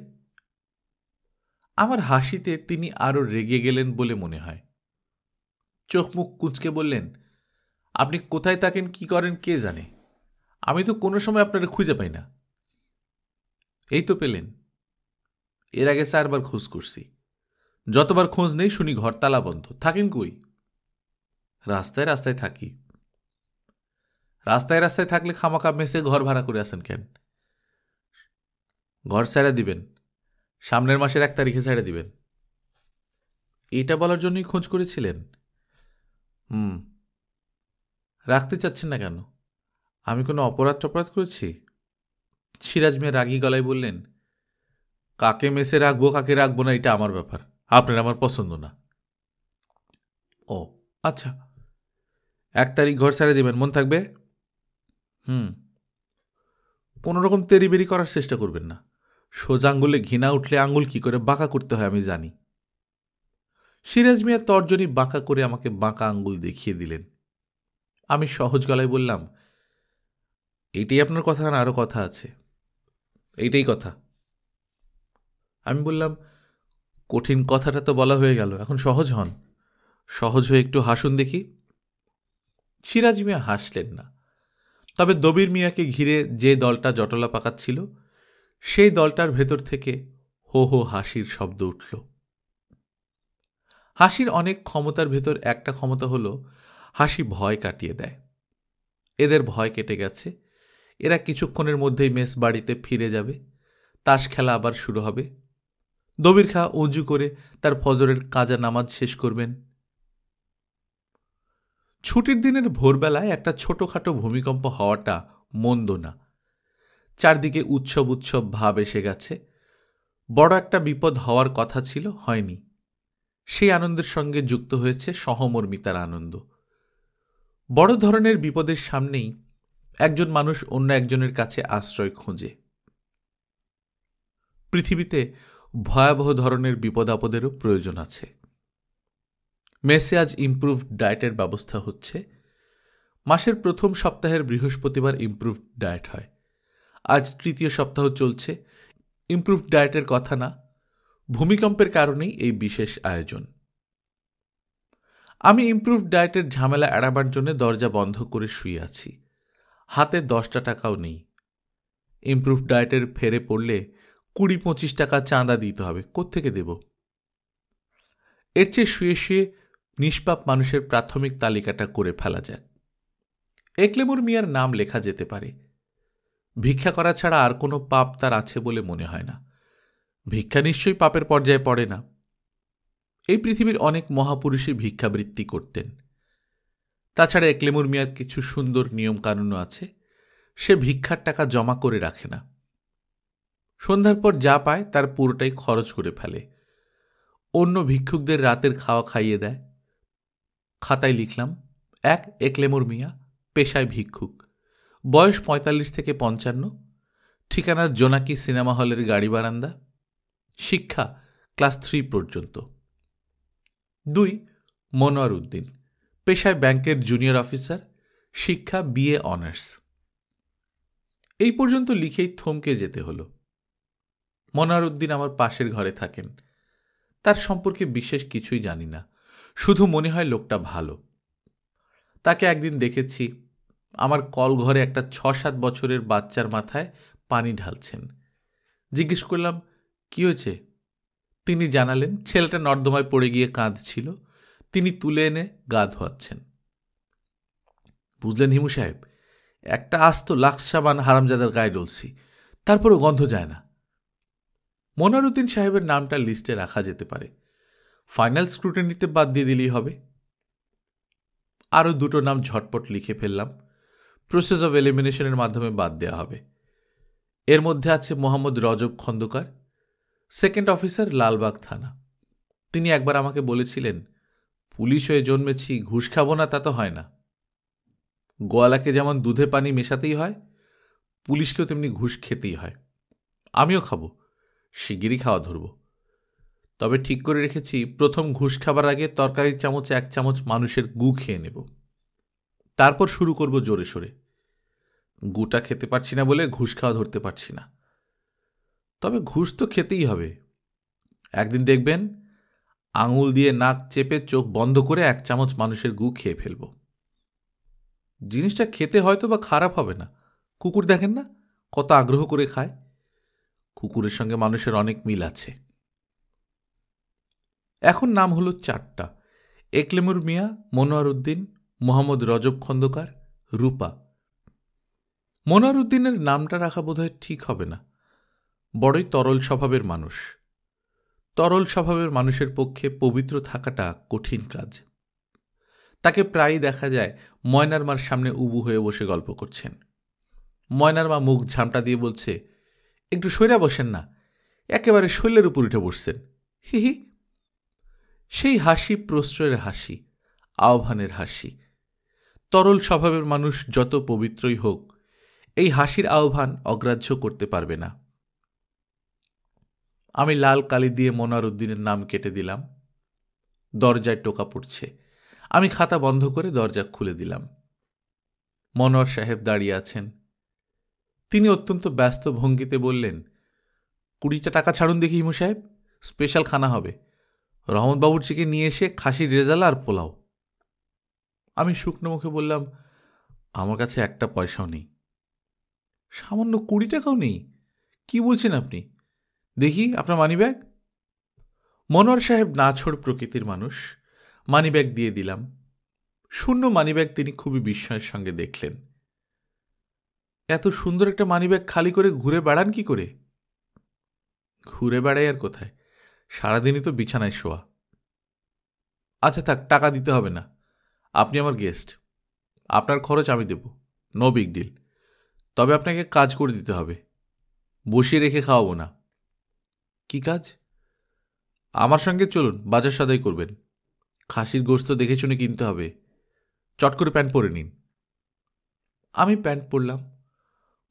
S1: আমার হাসিতে তিনি আরো রেগে গেলেন বলে মনে হয়। চোখ মুখ কুঁচকে বললেন, আপনি কোথায় থাকেন, কি করেন কে জানে। আমি তো কোনো সময় আপনারা খুঁজে পাই না। এই তো পেলেন। এর আগে 4 বার খোঁজ করছি। যতবার খোঁজ নেই শুনি ঘর তালা বন্ধ। থাকেন কই? রাস্তায় রাস্তায় থাকি। রাস্তায় রাস্তায় থাকলে খামাখা মেসে ঘর ভাড়া করে আসেন কেন? ঘর ছেড়ে দিবেন, সামনের মাসের 1 তারিখে ছেড়ে দিবেন। এটা বলার জন্যই খোঁজ করেছিলেন? রাখতে চাচ্ছেন না কেন? আমি কোনো অপরাধ করেছি? সিরাজ মিয়া রাগী গলায় বললেন, কাকে মেসে রাখবো কাকে রাখবো না এটা আমার ব্যাপার, আপনার আমার পছন্দ না। ও আচ্ছা, 1 তারিখ ঘর ছেড়ে দিবেন, মন থাকবে? কোনো রকম তেরিবেরি করার চেষ্টা করবেন না। সোজা আঙ্গুলে ঘৃণা উঠলে আঙ্গুল কি করে বাঁকা করতে হয় আমি জানি। সিরাজ মিয়া তর্জনী বাঁকা করে আমাকে বাঁকা আঙ্গুল দেখিয়ে দিলেন। আমি সহজ গলায় বললাম, এইটাই আপনার কথা না আরও কথা আছে? এইটাই কথা। আমি বললাম, কঠিন কথাটা তো বলা হয়ে গেল, এখন সহজ হন। সহজ হয়ে একটু হাসুন দেখি। সিরাজ মিয়া হাসলেন না। তবে দবির মিয়াকে ঘিরে যে দলটা জটলা পাকাচ্ছিল সেই দলটার ভেতর থেকে হো হো হাসির শব্দ উঠল। হাসির অনেক ক্ষমতার ভেতর একটা ক্ষমতা হলো হাসি ভয় কাটিয়ে দেয়। এদের ভয় কেটে গেছে। এরা কিছুক্ষণের মধ্যেই মেস বাড়িতে ফিরে যাবে। তাস খেলা আবার শুরু হবে। দবির খাঁ উজু করে তার ফজরের কাজা নামাজ শেষ করবেন। ছুটির দিনের ভোরবেলায় একটা ছোটখাটো ভূমিকম্প হওয়াটা মন্দ না। চারদিকে উৎসব উৎসব ভাব এসে গেছে। বড় একটা বিপদ হওয়ার কথা ছিল, হয়নি। সেই আনন্দের সঙ্গে যুক্ত হয়েছে সহমর্মিতার আনন্দ। বড় ধরনের বিপদের সামনেই একজন মানুষ অন্য একজনের কাছে আশ্রয় খোঁজে। পৃথিবীতে ভয়াবহ ধরনের বিপদ আপদেরও প্রয়োজন আছে। মেসে আজ ইমপ্রুভড ডায়েটের ব্যবস্থা হচ্ছে। মাসের প্রথম সপ্তাহের বৃহস্পতিবার ইমপ্রুভড ডায়েট হয়। আজ 3য় সপ্তাহ চলছে। ইমপ্রুভড ডায়েটের কথা না, ভূমিকম্পের কারণেই এই বিশেষ আয়োজন। আমি ইমপ্রুভড ডায়েটের ঝামেলা এড়াবার জন্য দরজা বন্ধ করে শুয়ে আছি। হাতে 10টা টাকাও নেই। ইমপ্রুভড ডায়েটের ফেরে পড়লে 20-25 টাকা চাঁদা দিতে হবে, কোত্থেকে দেব? এর চেয়ে শুয়ে শুয়ে নিষ্পাপ মানুষের প্রাথমিক তালিকাটা করে ফেলা যাক। একলেমুর মিয়ার নাম লেখা যেতে পারে। ভিক্ষা করা ছাড়া আর কোনো পাপ তার আছে বলে মনে হয় না। ভিক্ষা নিশ্চয়ই পাপের পর্যায়ে পড়ে না। এই পৃথিবীর অনেক মহাপুরুষই ভিক্ষাবৃত্তি করতেন। তাছাড়া একলেমুর মিয়ার কিছু সুন্দর নিয়মকানুনও আছে। সে ভিক্ষার টাকা জমা করে রাখে না। সন্ধ্যার পর যা পায় তার পুরোটাই খরচ করে ফেলে। অন্য ভিক্ষুকদের রাতের খাওয়া খাইয়ে দেয়। খাতায় লিখলাম, 1 একলেমুর মিয়া, পেশায় ভিক্ষুক, বয়স 45 থেকে 55, ঠিকানা জোনাকি সিনেমা হলের গাড়ি বারান্দা, শিক্ষা ক্লাস 3 পর্যন্ত। 2 মনোয়ার উদ্দিন, পেশায় ব্যাংকের জুনিয়র অফিসার, শিক্ষা BA অনার্স। এই পর্যন্ত লিখেই থমকে যেতে হলো। মনোয়ার উদ্দিন আমার পাশের ঘরে থাকেন। তার সম্পর্কে বিশেষ কিছুই জানি না। শুধু মনে হয় লোকটা ভালো। তাকে একদিন দেখেছি আমার কল ঘরে একটা ৬-৭ বছরের বাচ্চার মাথায় পানি ঢালছেন। জিজ্ঞেস করলাম, কি হয়েছে? তিনি জানালেন ছেলেটা নর্দমায় পড়ে গিয়ে কাঁদছিল, তিনি তুলে এনে গা ধোয়াচ্ছেন। বুঝলেন হিমু সাহেব, একটা আস্ত লাক্স সাবান হারামজাদার গায়ে ডলছি, তারপরও গন্ধ যায় না। মনোয়ারউদ্দিন সাহেবের নামটা লিস্টে রাখা যেতে পারে, ফাইনাল স্ক্রুটিনিতে বাদ দিয়ে দিলেই হবে। আরও 2টো নাম ঝটপট লিখে ফেললাম, প্রসেস অব এলিমিনেশনের মাধ্যমে বাদ দেওয়া হবে। এর মধ্যে আছে মোহাম্মদ রজব খন্দকার, 2nd অফিসার, লালবাগ থানা। তিনি একবার আমাকে বলেছিলেন, পুলিশ হয়ে জন্মেছি, ঘুষ খাবো না তা তো হয় না। গোয়ালাকে যেমন দুধে পানি মেশাতেই হয়, পুলিশকেও তেমনি ঘুষ খেতেই হয়। আমিও খাবো, শিগগিরই খাওয়া ধরব। তবে ঠিক করে রেখেছি, প্রথম ঘুষ খাবার আগে তরকারির চামচে 1 চামচ মানুষের গু খেয়ে নেব, তারপর শুরু করব জোরে সোরে। গুটা খেতে পারছি না বলে ঘুষ খাওয়া ধরতে পারছি না। তবে ঘুষ তো খেতেই হবে। একদিন দেখবেন আঙুল দিয়ে নাক চেপে চোখ বন্ধ করে 1 চামচ মানুষের গু খেয়ে ফেলব। জিনিসটা খেতে হয়তো বা খারাপ হবে না। কুকুর দেখেন না কত আগ্রহ করে খায়? কুকুরের সঙ্গে মানুষের অনেক মিল আছে। এখন নাম হলো 4টা, একলেমুর মিয়া, মনোয়ারউদ্দিন, মোহাম্মদ রজব খন্দকার, রূপা। মনোয়ারউদ্দিনের নামটা রাখা বোধহয় ঠিক হবে না, বড়ই তরল স্বভাবের মানুষ। তরল স্বভাবের মানুষের পক্ষে পবিত্র থাকাটা কঠিন কাজ। তাকে প্রায়ই দেখা যায় ময়নার মার সামনে উবু হয়ে বসে গল্প করছেন। ময়নার মা মুখ ঝামটা দিয়ে বলছে, একটু সইরা বসেন না, একেবারে শৈলের উপর উঠে বসছেন, হি হি। সেই হাসি প্রশ্রয়ের হাসি, আহ্বানের হাসি। তরল স্বভাবের মানুষ যত পবিত্রই হোক, এই হাসির আহ্বান অগ্রাহ্য করতে পারবে না। আমি লাল কালি দিয়ে মনোয়ারউদ্দিনের নাম কেটে দিলাম। দরজায় টোকা পড়ছে। আমি খাতা বন্ধ করে দরজা খুলে দিলাম। মনোয়ার সাহেব দাঁড়িয়ে আছেন। তিনি অত্যন্ত ব্যস্ত ভঙ্গিতে বললেন, 20টা টাকা ছাড়ুন দেখি হিমু সাহেব, স্পেশাল খানা হবে। রহমত বাবুর্চিকে নিয়ে এসে খাসির রেজালা আর পোলাও। আমি শুকনো মুখে বললাম, আমার কাছে একটা পয়সাও নেই। সামান্য 20 টাকাও নেই? কি বলছেন আপনি? দেখি আপনার মানিব্যাগ। মনোয়ার সাহেব নাছোড় প্রকৃতির মানুষ। মানিব্যাগ দিয়ে দিলাম। শূন্য মানিব্যাগ তিনি খুবই বিস্ময়ের সঙ্গে দেখলেন। এত সুন্দর একটা মানিব্যাগ খালি করে ঘুরে বেড়ান কি করে? ঘুরে বেড়াই আর কোথায়, সারাদিনই তো বিছানায় শোয়া। আচ্ছা থাক, টাকা দিতে হবে না, আপনি আমার গেস্ট, আপনার খরচ আমি দেব, নো বিগ ডিল। তবে আপনাকে কাজ করে দিতে হবে, বসিয়ে রেখে খাওয়াবো না। কি কাজ? আমার সঙ্গে চলুন, বাজার সদাই করবেন। খাসির গোশত দেখে শুনে কিনতে হবে। চট করে প্যান্ট পরে নিন। আমি প্যান্ট পরলাম।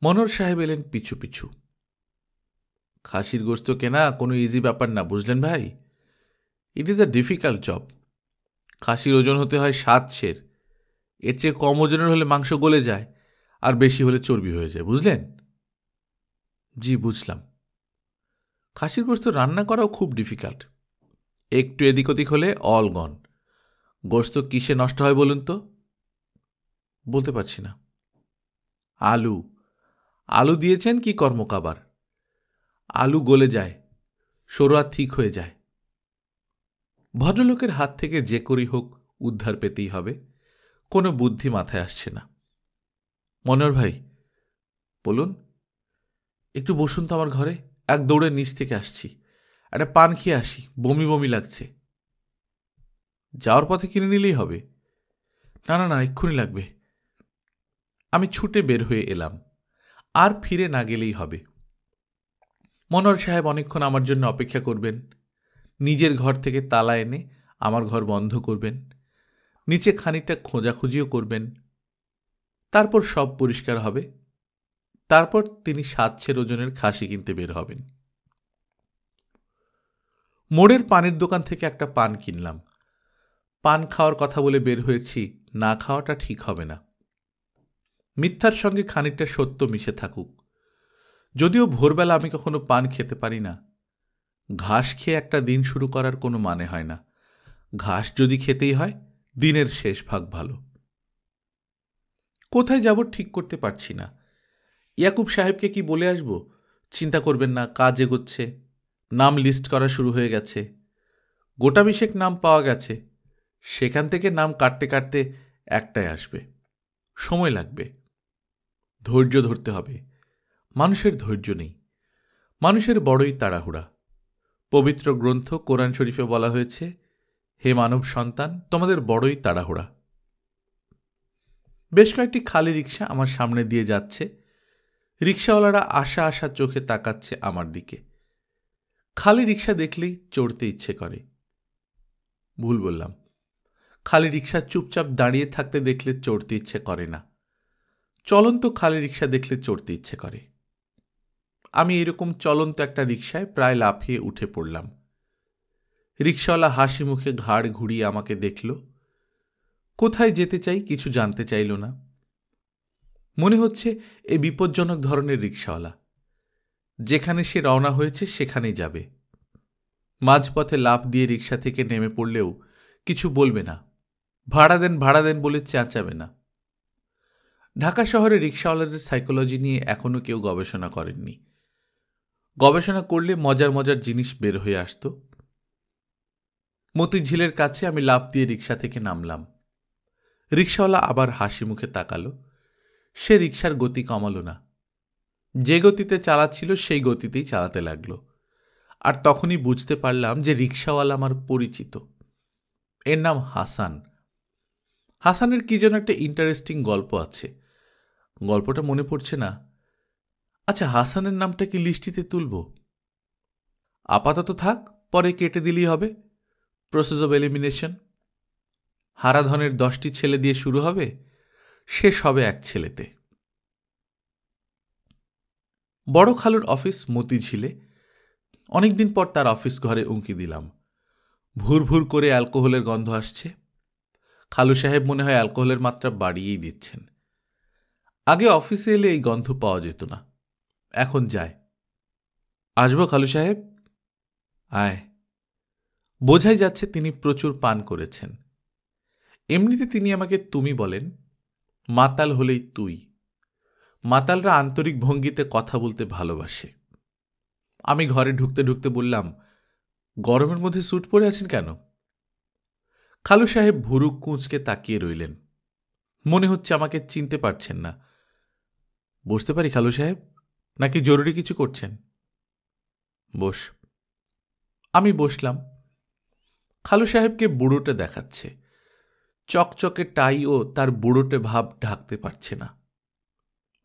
S1: মনোহর সাহেব এলেন পিছু পিছু। খাসির গোশত কেনা কোনো ইজি ব্যাপার না, বুঝলেন ভাই। It is a difficult job. খাসির ওজন হতে হয় 7 সের। এর চেয়ে কম ওজনের হলে মাংস গলে যায়, আর বেশি হলে চর্বি হয়ে যায়, বুঝলেন? জি বুঝলাম। খাসির গোশত রান্না করাও খুব ডিফিকাল্ট। একটু এদিক ওদিক হলে অল গন। গোশত কিসে নষ্ট হয় বলুন তো? বলতে পারছি না। আলু। আলু দিয়েছেন কি কর্মকাবার। আলু গলে যায়, সরোয়া ঠিক হয়ে যায়। ভদ্রলোকের হাত থেকে যে করেই হোক উদ্ধার পেতেই হবে। কোনো বুদ্ধি মাথায় আসছে না। মনোহর ভাই বলুন। একটু বসুন তো আমার ঘরে, এক দৌড়ে নিচ থেকে আসছি। একটা পান খেয়ে আসি, বমি বমি লাগছে। যাওয়ার পথে কিনে নিলেই হবে। না না না, এক্ষুনি লাগবে। আমি ছুটে বের হয়ে এলাম। আর ফিরে না গেলেই হবে। মনোহর সাহেব অনেকক্ষণ আমার জন্য অপেক্ষা করবেন। নিজের ঘর থেকে তালা এনে আমার ঘর বন্ধ করবেন। নিচে খানিকটা খোঁজাখুঁজিও করবেন। তারপর সব পরিষ্কার হবে। তারপর তিনি 7 সের ওজনের খাসি কিনতে বের হবেন। মোড়ের পানের দোকান থেকে একটা পান কিনলাম। পান খাওয়ার কথা বলে বের হয়েছি, না খাওয়াটা ঠিক হবে না। মিথ্যার সঙ্গে খানিকটা সত্য মিশে থাকুক। যদিও ভোরবেলা আমি কখনো পান খেতে পারি না। ঘাস খেয়ে একটা দিন শুরু করার কোনো মানে হয় না। ঘাস যদি খেতেই হয় দিনের শেষ ভাগ ভালো। কোথায় যাব ঠিক করতে পারছি না। ইয়াকুব সাহেবকে কি বলে আসব, চিন্তা করবেন না, কাজ এগোচ্ছে, নাম লিস্ট করা শুরু হয়ে গেছে, গোটা বিশেক নাম পাওয়া গেছে, সেখান থেকে নাম কাটতে কাটতে একটাই আসবে, সময় লাগবে, ধৈর্য ধরতে হবে। মানুষের ধৈর্য নেই, মানুষের বড়ই তাড়াহুড়া। পবিত্র গ্রন্থ কোরআন শরীফে বলা হয়েছে, হে মানব সন্তান, তোমাদের বড়ই তাড়াহুড়া। বেশ কয়েকটি খালি রিক্সা আমার সামনে দিয়ে যাচ্ছে। রিক্সাওয়ালারা আশা আশা চোখে তাকাচ্ছে আমার দিকে। খালি রিক্সা দেখলেই চড়তে ইচ্ছে করে। ভুল বললাম, খালি রিক্সা চুপচাপ দাঁড়িয়ে থাকতে দেখলে চড়তে ইচ্ছে করে না, চলন্ত খালি রিক্সা দেখলে চড়তে ইচ্ছে করে। আমি এরকম চলন্ত একটা রিক্সায় প্রায় লাফিয়ে উঠে পড়লাম। রিক্সাওয়ালা হাসি মুখে ঘাড় ঘুরিয়ে আমাকে দেখল। কোথায় যেতে চাই কিছু জানতে চাইল না। মনে হচ্ছে এ বিপজ্জনক ধরনের রিক্সাওয়ালা, যেখানে সে রওনা হয়েছে সেখানেই যাবে। মাঝপথে লাফ দিয়ে রিক্সা থেকে নেমে পড়লেও কিছু বলবে না, ভাড়া দেন বলে চেঁচাবে না। ঢাকা শহরে রিক্সাওয়ালাদের সাইকোলজি নিয়ে এখনও কেউ গবেষণা করেননি। গবেষণা করলে মজার মজার জিনিস বের হয়ে আসত। মতিঝিলের কাছে আমি লাফ দিয়ে রিক্সা থেকে নামলাম। রিক্সাওয়ালা আবার হাসি মুখে তাকালো। সে রিক্সার গতি কমালো না, যে গতিতে চালাচ্ছিল সেই গতিতেই চালাতে লাগল। আর তখনই বুঝতে পারলাম যে রিক্সাওয়ালা আমার পরিচিত। এর নাম হাসান। হাসানের কি যেন একটা ইন্টারেস্টিং গল্প আছে, গল্পটা মনে পড়ছে না। আচ্ছা, হাসানের নামটা কি লিস্টিতে তুলব? আপাতত থাক, পরে কেটে দিলেই হবে। Process of elimination. হারাধনের 10টি ছেলে দিয়ে শুরু হবে, শেষ হবে এক ছেলেতে। বড় খালুর অফিস মতিঝিলে। অনেকদিন পর তার অফিস ঘরে উঁকি দিলাম। ভুর ভুর করে অ্যালকোহলের গন্ধ আসছে। খালু সাহেব মনে হয় অ্যালকোহলের মাত্রা বাড়িয়েই দিচ্ছেন। আগে অফিসে এলে এই গন্ধ পাওয়া যেত না, এখন যায়। আসবো খালু সাহেব? আয়। বোঝাই যাচ্ছে তিনি প্রচুর পান করেছেন। এমনিতে তিনি আমাকে তুমি বলেন, মাতাল হলেই তুই। মাতালরা আন্তরিক ভঙ্গিতে কথা বলতে ভালোবাসে। আমি ঘরে ঢুকতে ঢুকতে বললাম, গরমের মধ্যে স্যুট পরে আছেন কেন? খালু সাহেব ভুরু কুঁচকে তাকিয়ে রইলেন। মনে হচ্ছে আমাকে চিনতে পারছেন না। বসতে পারি খালু সাহেব, নাকি জরুরি কিছু করছেন? বস। আমি বসলাম। খালু সাহেবকে বুড়োটে দেখাচ্ছে। চকচকে টাই ও তার বুড়োটে ভাব ঢাকতে পারছে না।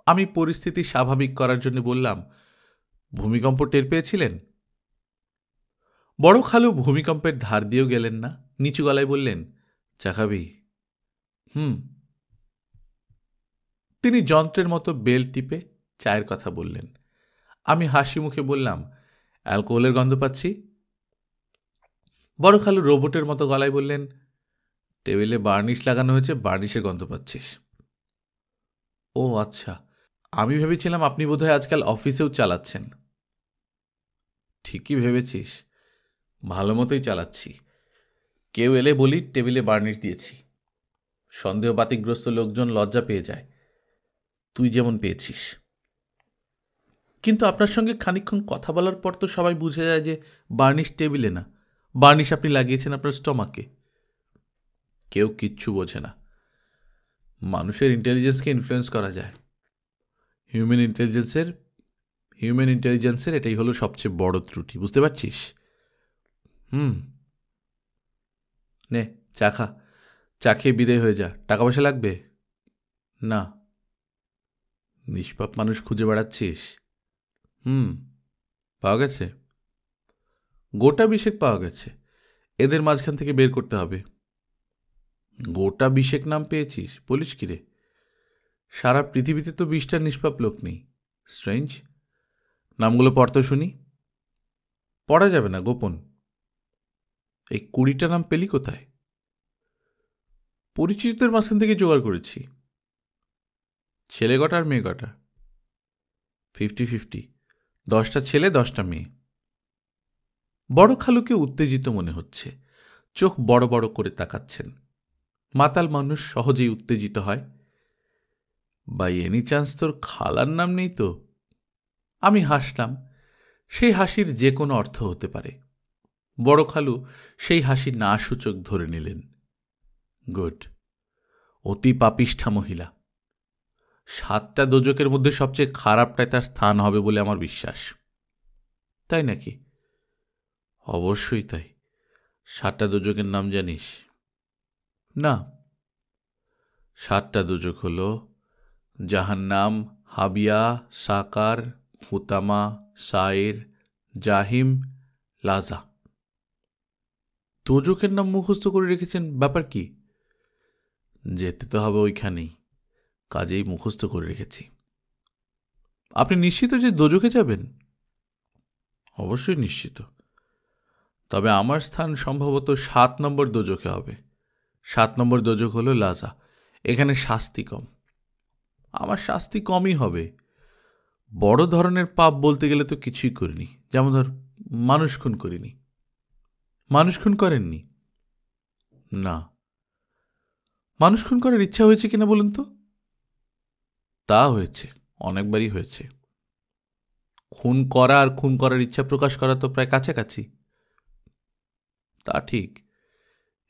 S1: আমি পরিস্থিতি স্বাভাবিক করার জন্য বললাম, ভূমিকম্প টের পেয়েছিলেন? বড় খালু ভূমিকম্পের ধার দিয়েও গেলেন না, নিচু গলায় বললেন, চা খাবি? তিনি যন্ত্রের মতো বেল টিপে চায়ের কথা বললেন। আমি হাসি মুখে বললাম, অ্যালকোহলের গন্ধ পাচ্ছি। বড় খালু রোবটের মতো গলায় বললেন, টেবিলে বার্নিশ লাগানো হয়েছে, বার্নিশের গন্ধ পাচ্ছিস। ও আচ্ছা, আমি ভেবেছিলাম আপনি বোধহয় আজকাল অফিসেও চালাচ্ছেন। ঠিকই ভেবেছিস, ভালো মতোই চালাচ্ছি। কেউ এলে বলি টেবিলে বার্নিশ দিয়েছি। সন্দেহবাতিগ্রস্ত লোকজন লজ্জা পেয়ে যায়, তুই যেমন পেয়েছিস। কিন্তু আপনার সঙ্গে খানিকক্ষণ কথা বলার পর তো সবাই বুঝে যায় যে বার্নিশ টেবিলে না, বার্নিশ আপনি লাগিয়েছেন আপনার স্টমাকে। কেউ কিচ্ছু বোঝে না। মানুষের ইন্টেলিজেন্সকে ইনফ্লুয়েন্স করা যায়। হিউম্যান ইন্টেলিজেন্সের এটাই হলো সবচেয়ে বড় ত্রুটি, বুঝতে পারছিস? নে চা খা, চা খেয়ে বিদায় হয়ে যা। টাকা পয়সা লাগবে? না। নিষ্পাপ মানুষ খুঁজে বেড়াচ্ছিস? পাওয়া গেছে? গোটা 20 পাওয়া গেছে, এদের মাঝখান থেকে বের করতে হবে। গোটা 20 নাম পেয়েছিস, বলিস কি রে? সারা পৃথিবীতে তো 20টা নিষ্পাপ লোক নেই। স্ট্রেঞ্জ। নামগুলো পড়তো শুনি। পড়া যাবে না, গোপন। এই 20টা নাম পেলি কোথায়? পরিচিতদের মাঝখান থেকে জোগাড় করেছি। ছেলে কটা আর মেয়ে কটা? 50-50, 10টা ছেলে 10টা মেয়ে। বড় খালুকে উত্তেজিত মনে হচ্ছে। চোখ বড় বড় করে তাকাচ্ছেন। মাতাল মানুষ সহজেই উত্তেজিত হয়। বাই এনি চান্স তোর খালার নাম নেই তো? আমি হাসলাম। সেই হাসির যে কোনো অর্থ হতে পারে। বড় খালু সেই হাসি না সূচক ধরে নিলেন। গুড। অতি পাপিষ্ঠা মহিলা। 7টা দোজকের মধ্যে সবচেয়ে খারাপটাই তার স্থান হবে বলে আমার বিশ্বাস। তাই নাকি? অবশ্যই তাই। 7টা দোজকের নাম জানিস? না। 7টা দোজক হল জাহান্নাম, হাবিয়া, সাকার, হুতামা, সাইর, জাহিম, লাজা। দোজকের নাম মুখস্থ করে রেখেছেন, ব্যাপার কি? যেতে তো হবে ওইখানেই, কাজেই মুখস্থ করে রেখেছি। আপনি নিশ্চিত যে দোজকে যাবেন? অবশ্যই নিশ্চিত। তবে আমার স্থান সম্ভবত 7 নম্বর দোজকে হবে। 7 নম্বর দোজক হলো লাজা। এখানে শাস্তি কম। আমার শাস্তি কমই হবে। বড় ধরনের পাপ বলতে গেলে তো কিছুই করিনি। যেমন ধর, মানুষ খুন করিনি। মানুষ খুন করেননি? না। মানুষ খুন করার ইচ্ছা হয়েছে কিনা বলুন তো? তা হয়েছে, অনেকবারই হয়েছে। খুন করা আর খুন করার ইচ্ছা প্রকাশ করা তো প্রায় কাছাকাছি। তা ঠিক।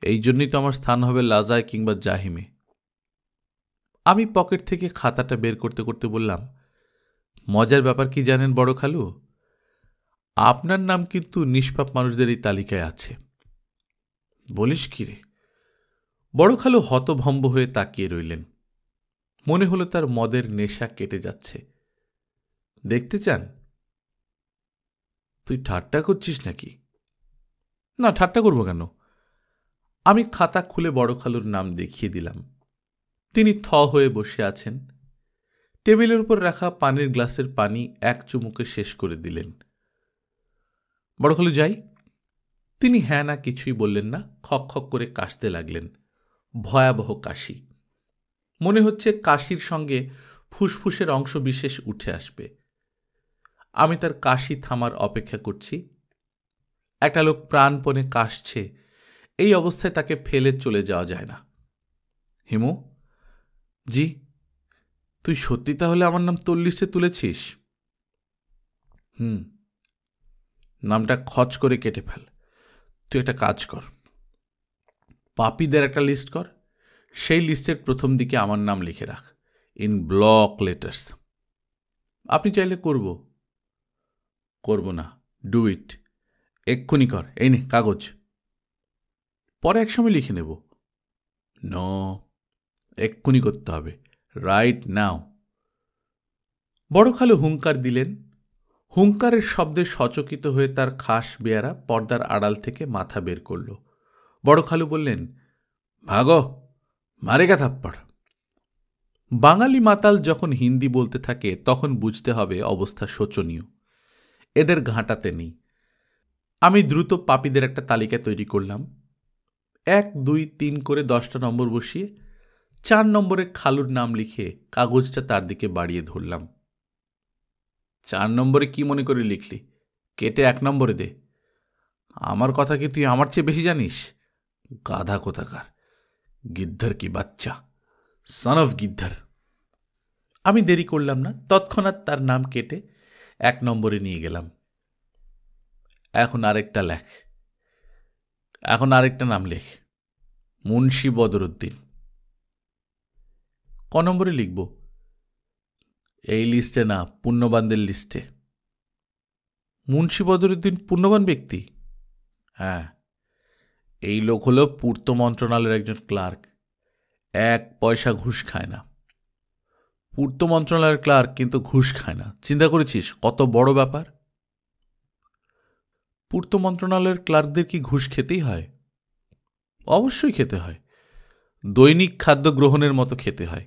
S1: এই জন্যই তো আমার স্থান হবে লাজায় কিংবা জাহিমে। আমি পকেট থেকে খাতাটা বের করতে করতে বললাম, মজার ব্যাপার কি জানেন বড় খালু? আপনার নাম কিন্তু নিষ্পাপ মানুষদের এই তালিকায় আছে। বলিস কি রে? বড় খালু হতভম্ব হয়ে তাকিয়ে রইলেন। মনে হলো তার মদের নেশা কেটে যাচ্ছে। দেখতে চান? তুই ঠাট্টা করছিস নাকি? না, ঠাট্টা করব কেন? আমি খাতা খুলে বড় খালুর নাম দেখিয়ে দিলাম। তিনি থ হয়ে বসে আছেন। টেবিলের উপর রাখা পানির গ্লাসের পানি এক চুমুকে শেষ করে দিলেন। বড় খালু যাই? তিনি হ্যাঁ না কিছুই বললেন না, খক খক করে কাশতে লাগলেন। ভয়াবহ কাশি। মনে হচ্ছে কাশির সঙ্গে ফুসফুসের অংশ বিশেষ উঠে আসবে। আমি তার কাশি থামার অপেক্ষা করছি। একটা লোক প্রাণপণে কাশছে, এই অবস্থায় তাকে ফেলে চলে যাওয়া যায় না। হিমু? জি? তুই সত্যি তাহলে আমার নাম তোর লিস্টে তুলেছিস? নামটা খচ করে কেটে ফেল। তুই একটা কাজ কর, পাপীদের একটা লিস্ট কর, সেই লিস্টের প্রথম দিকে আমার নাম লিখে রাখ, ইন ব্লক লেটার্স। আপনি চাইলে করব না। Do it. এক্ষুনি কর। এই নে কাগজ। পরে একসময় লিখে নেব। নো, এক্ষুনি করতে হবে, রাইট নাও। বড় খালু হুঙ্কার দিলেন। হুঙ্কারের শব্দে সচকিত হয়ে তার খাস বেয়ারা পর্দার আড়াল থেকে মাথা বের করল। বড় খালু বললেন, ভাগো, মারেগা থাপ্পড়। বাঙালি মাতাল যখন হিন্দি বলতে থাকে তখন বুঝতে হবে অবস্থা শোচনীয়। এদের ঘাঁটাতে নেই। আমি দ্রুত পাপীদের একটা তালিকা তৈরি করলাম। 1, 2, 3 করে 10টা নম্বর বসিয়ে 4 নম্বরে খালুর নাম লিখে কাগজটা তার দিকে বাড়িয়ে ধরলাম। 4 নম্বরে কি মনে করে লিখলি? কেটে 1 নম্বরে দে। আমার কথা কি তুই আমার চেয়ে বেশি জানিস? গাধা কোথাকার, গিদ্ধার কি বাচ্চা, সন অফ গিদ্ধার। আমি দেরি করলাম না, তৎক্ষণাৎ তার নাম কেটে 1 নম্বরে নিয়ে গেলাম। এখন আরেকটা লেখ। এখন আরেকটা নাম লেখ, মুন্সি বদরুদ্দিন। ক নম্বরে লিখব? এই লিস্টে না, পুণ্যবানদের লিস্টে। মুন্সি বদরুদ্দিন পুণ্যবান ব্যক্তি? হ্যাঁ। এই লোক হলো পূর্ত মন্ত্রণালয়ের একজন ক্লার্ক। 1 পয়সা ঘুষ খায় না। পূর্ত মন্ত্রণালয়ের ক্লার্ক, কিন্তু ঘুষ খায় না। চিন্তা করেছিস কত বড় ব্যাপার? পূর্ত মন্ত্রণালয়ের ক্লার্কদের কি ঘুষ খেতেই হয়? অবশ্যই খেতে হয়। দৈনিক খাদ্য গ্রহণের মতো খেতে হয়।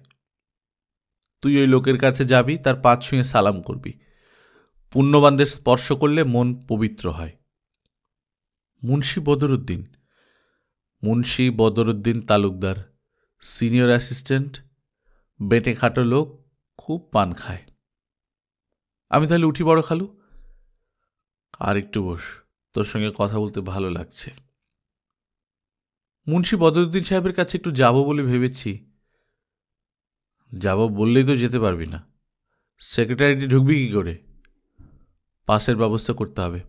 S1: তুই ওই লোকের কাছে যাবি, তার পা ছুঁয়ে সালাম করবি। পুণ্যবানদের স্পর্শ করলে মন পবিত্র হয়। মুন্সি বদরুদ্দিন? মুন্সি বদরুদ্দিন তালুকদার, সিনিয়র অ্যাসিস্ট্যান্ট, বেটে খাটো লোক, খুব পান খায়। আমি তাহলে উঠি বড় খালু? আর একটু বস, তোর সঙ্গে কথা বলতে ভালো লাগছে। মুন্সি বদরুদ্দিন সাহেবের কাছে একটু যাব বলে ভেবেছি। যাব বললেই তো যেতে পারবি না। সেক্রেটারিতে ঢুকবি কি করে? পাসের ব্যবস্থা করতে হবে।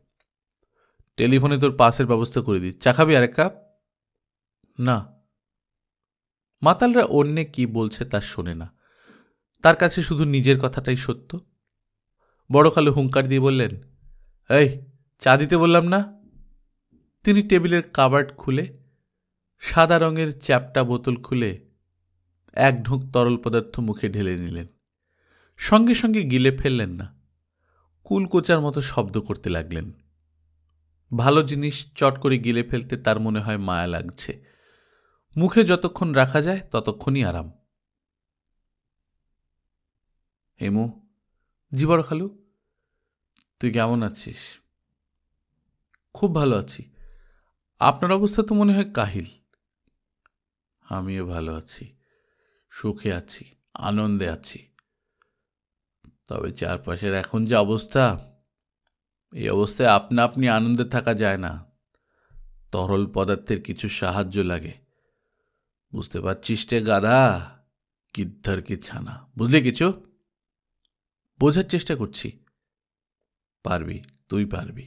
S1: টেলিফোনে তোর পাসের ব্যবস্থা করে দিই। চা খাবি আরেক কাপ? না। মাতালরা অন্যে কি বলছে তা শোনে না, তার কাছে শুধু নিজের কথাটাই সত্য। বড় খালু হুঙ্কার দিয়ে বললেন, এই চা দিতে বললাম না। তিনি টেবিলের কাবার্ড খুলে সাদা রঙের চ্যাপটা বোতল খুলে এক ঢোক তরল পদার্থ মুখে ঢেলে নিলেন। সঙ্গে সঙ্গে গিলে ফেললেন না, কুলকোচার মতো শব্দ করতে লাগলেন। ভালো জিনিস চট করে গিলে ফেলতে তার মনে হয় মায়া লাগছে। মুখে যতক্ষণ রাখা যায় ততক্ষণই আরাম। হেমু, জি বড় খালু, তুই কেমন আছিস? খুব ভালো আছি। আপনার অবস্থা তো মনে হয় কাহিল। আমিও ভালো আছি, সুখে আছি, আনন্দে আছি। তবে চারপাশের এখন যে অবস্থা, এই অবস্থায় আপনা আপনি আনন্দে থাকা যায় না। তরল পদার্থের কিছু সাহায্য লাগে। বুঝতে পারছিস রে গাধা, গিদ্ধার কি ছানা, বুঝলি কিছু? বোঝার চেষ্টা করছি। পারবি, তুই পারবি,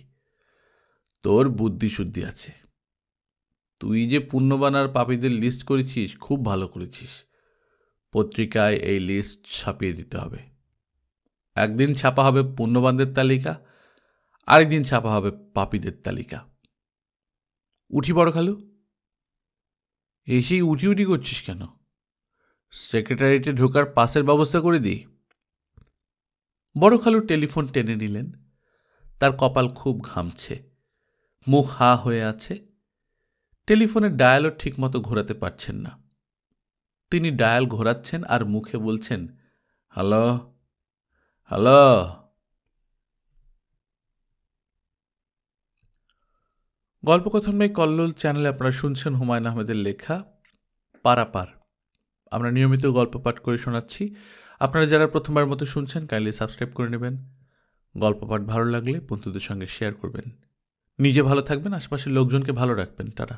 S1: তোর বুদ্ধি শুদ্ধি আছে। তুই যে পুণ্যবান আর পাপীদের লিস্ট করেছিস, খুব ভালো করেছিস। পত্রিকায় এই লিস্ট ছাপিয়ে দিতে হবে। একদিন ছাপা হবে পুণ্যবানদের তালিকা, আরেকদিন ছাপা হবে পাপীদের তালিকা। উঠি বড় খালু? এসেই উঠি উঠি করছিস কেন? সেক্রেটারিয়েটে ঢোকার পাসের ব্যবস্থা করে দিই। বড় খালু টেলিফোন টেনে নিলেন। তার কপাল খুব ঘামছে, মুখ হা হয়ে আছে। টেলিফোনের ডায়ালও ঠিকমতো ঘোরাতে পারছেন না। তিনি ডায়াল ঘোরাচ্ছেন আর মুখে বলছেন, হ্যালো হ্যালো। গল্পকথন বাই কল্লোল চ্যানেলে আপনারা শুনছেন হুমায়ুন আহমেদের লেখা পারাপার। আমরা নিয়মিত গল্প পাঠ করে শোনাচ্ছি। আপনারা যারা প্রথমবার মতো শুনছেন, কাইন্ডলি সাবস্ক্রাইব করে নেবেন। গল্প পাঠ ভালো লাগলে বন্ধুদের সঙ্গে শেয়ার করবেন। নিজে ভালো থাকবেন, আশপাশের লোকজনকে ভালো রাখবেন। টাটা।